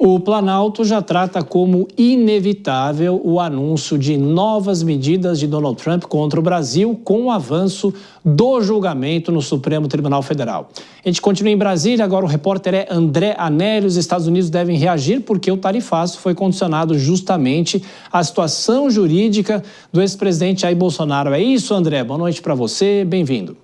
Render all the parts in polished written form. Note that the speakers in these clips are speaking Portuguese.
O Planalto já trata como inevitável o anúncio de novas medidas de Donald Trump contra o Brasil com o avanço do julgamento no Supremo Tribunal Federal. A gente continua em Brasília, agora o repórter é André Anelli. Os Estados Unidos devem reagir porque o tarifaço foi condicionado justamente à situação jurídica do ex-presidente Jair Bolsonaro. É isso, André? Boa noite para você, bem-vindo.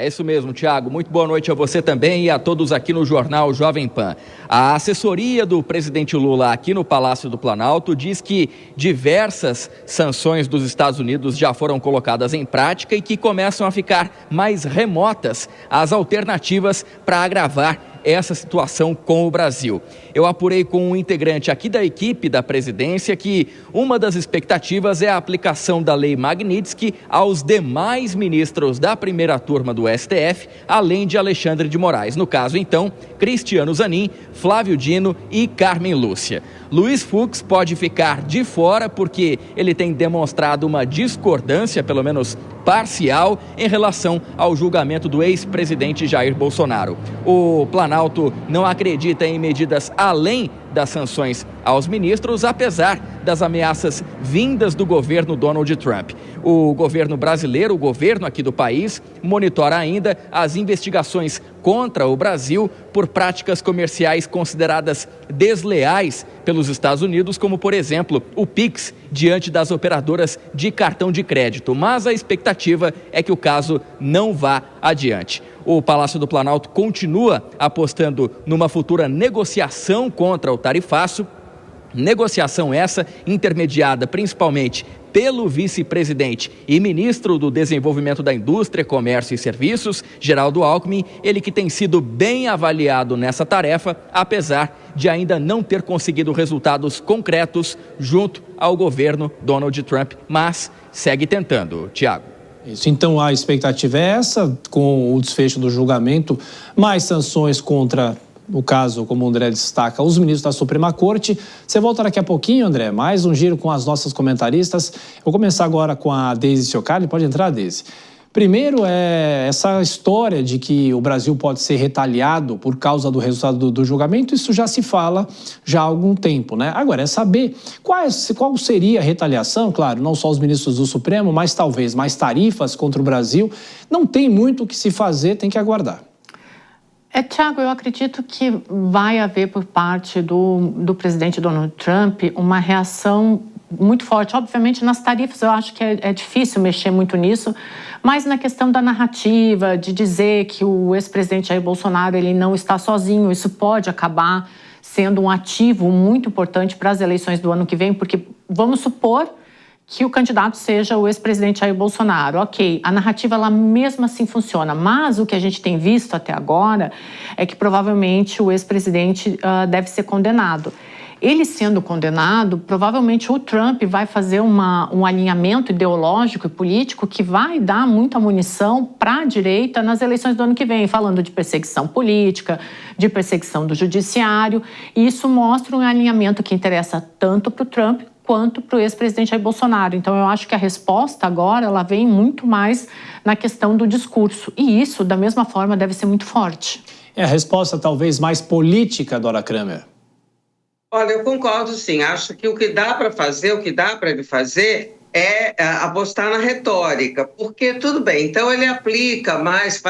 É isso mesmo, Tiago. Muito boa noite a você também e a todos aqui no Jornal Jovem Pan. A assessoria do presidente Lula aqui no Palácio do Planalto diz que diversas sanções dos Estados Unidos já foram colocadas em prática e que começam a ficar mais remotas as alternativas para agravar essa situação com o Brasil. Eu apurei com um integrante aqui da equipe da presidência que uma das expectativas é a aplicação da Lei Magnitsky aos demais ministros da primeira turma do STF, além de Alexandre de Moraes. No caso, então, Cristiano Zanin, Flávio Dino e Carmen Lúcia. Luiz Fux pode ficar de fora porque ele tem demonstrado uma discordância, pelo menos parcial, em relação ao julgamento do ex-presidente Jair Bolsonaro. O Planalto não acredita em medidas além das sanções aos ministros, apesar das ameaças vindas do governo Donald Trump. O governo brasileiro, o governo aqui do país, monitora ainda as investigações contra o Brasil por práticas comerciais consideradas desleais pelos Estados Unidos, como, por exemplo, o Pix, diante das operadoras de cartão de crédito. Mas a expectativa é que o caso não vá adiante. O Palácio do Planalto continua apostando numa futura negociação contra o tarifaço, negociação essa intermediada principalmente pelo vice-presidente e ministro do Desenvolvimento da Indústria, Comércio e Serviços, Geraldo Alckmin, ele que tem sido bem avaliado nessa tarefa, apesar de ainda não ter conseguido resultados concretos junto ao governo Donald Trump, mas segue tentando. Tiago. Isso, então a expectativa é essa, com o desfecho do julgamento, mais sanções contra, no caso, como o André destaca, os ministros da Suprema Corte. Você volta daqui a pouquinho, André, mais um giro com as nossas comentaristas. Vou começar agora com a Deise Cioccardi. Pode entrar, Deise. Primeiro, essa história de que o Brasil pode ser retaliado por causa do resultado do julgamento, isso já se fala já há algum tempo, né? Agora, é saber qual seria a retaliação, claro, não só os ministros do Supremo, mas talvez mais tarifas contra o Brasil. Não tem muito o que se fazer, tem que aguardar. Tiago, eu acredito que vai haver por parte do presidente Donald Trump uma reação muito forte. Obviamente, nas tarifas eu acho que é difícil mexer muito nisso, mas na questão da narrativa, de dizer que o ex-presidente Jair Bolsonaro ele não está sozinho, isso pode acabar sendo um ativo muito importante para as eleições do ano que vem, porque vamos supor que o candidato seja o ex-presidente Jair Bolsonaro. Ok, a narrativa ela mesmo assim funciona, mas o que a gente tem visto até agora é que provavelmente o ex-presidente deve ser condenado. Ele sendo condenado, provavelmente o Trump vai fazer um alinhamento ideológico e político que vai dar muita munição para a direita nas eleições do ano que vem, falando de perseguição política, de perseguição do judiciário. E isso mostra um alinhamento que interessa tanto para o Trump quanto para o ex-presidente Jair Bolsonaro. Então, eu acho que a resposta agora ela vem muito mais na questão do discurso. E isso, da mesma forma, deve ser muito forte. É a resposta talvez mais política, Dora Kramer. Olha, eu concordo sim. Acho que o que dá para fazer, o que dá para ele fazer é apostar na retórica, porque tudo bem, então ele aplica mais,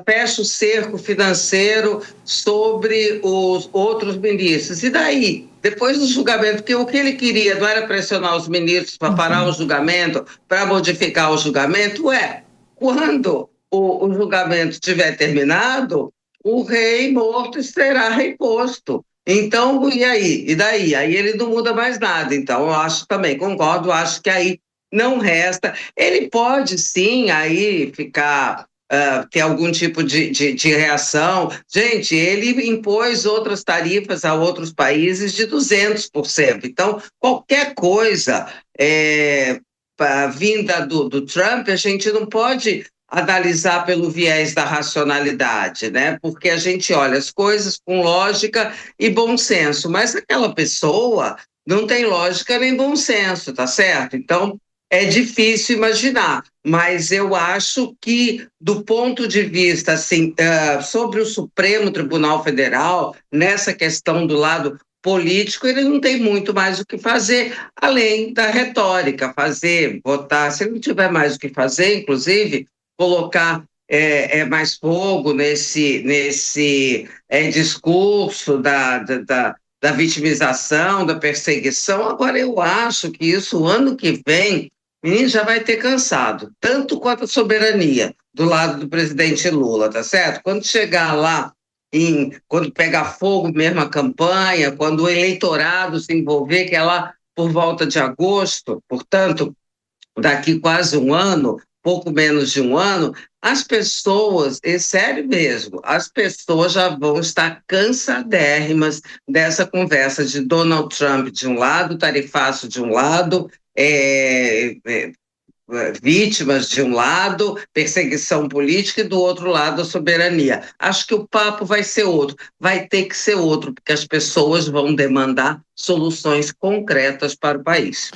fecha o cerco financeiro sobre os outros ministros. E daí? Depois do julgamento, porque o que ele queria não era pressionar os ministros para parar o julgamento, para modificar o julgamento, quando o julgamento tiver terminado, o rei morto será reposto. Então, e aí? E daí? Aí ele não muda mais nada. Então, eu acho também, concordo, acho que aí não resta. Ele pode, sim, aí ficar, ter algum tipo de reação. Gente, ele impôs outras tarifas a outros países de 200%. Então, qualquer coisa vinda do Trump, a gente não pode analisar pelo viés da racionalidade, né? Porque a gente olha as coisas com lógica e bom senso, mas aquela pessoa não tem lógica nem bom senso, tá certo? Então, é difícil imaginar, mas eu acho que, do ponto de vista, assim, sobre o Supremo Tribunal Federal, nessa questão do lado político, ele não tem muito mais o que fazer, além da retórica, votar, se ele não tiver mais o que fazer, inclusive, colocar mais fogo nesse discurso da vitimização, da perseguição. Agora, eu acho que isso, o ano que vem, menino, já vai ter cansado, tanto quanto a soberania do lado do presidente Lula, tá certo? Quando chegar lá, quando pegar fogo mesmo a campanha, quando o eleitorado se envolver, que é lá por volta de agosto, portanto, daqui quase um ano, pouco menos de um ano, as pessoas, é sério mesmo, as pessoas já vão estar cansadérrimas dessa conversa de Donald Trump de um lado, tarifaço de um lado, vítimas de um lado, perseguição política, e do outro lado a soberania. Acho que o papo vai ser outro, vai ter que ser outro, porque as pessoas vão demandar soluções concretas para o país.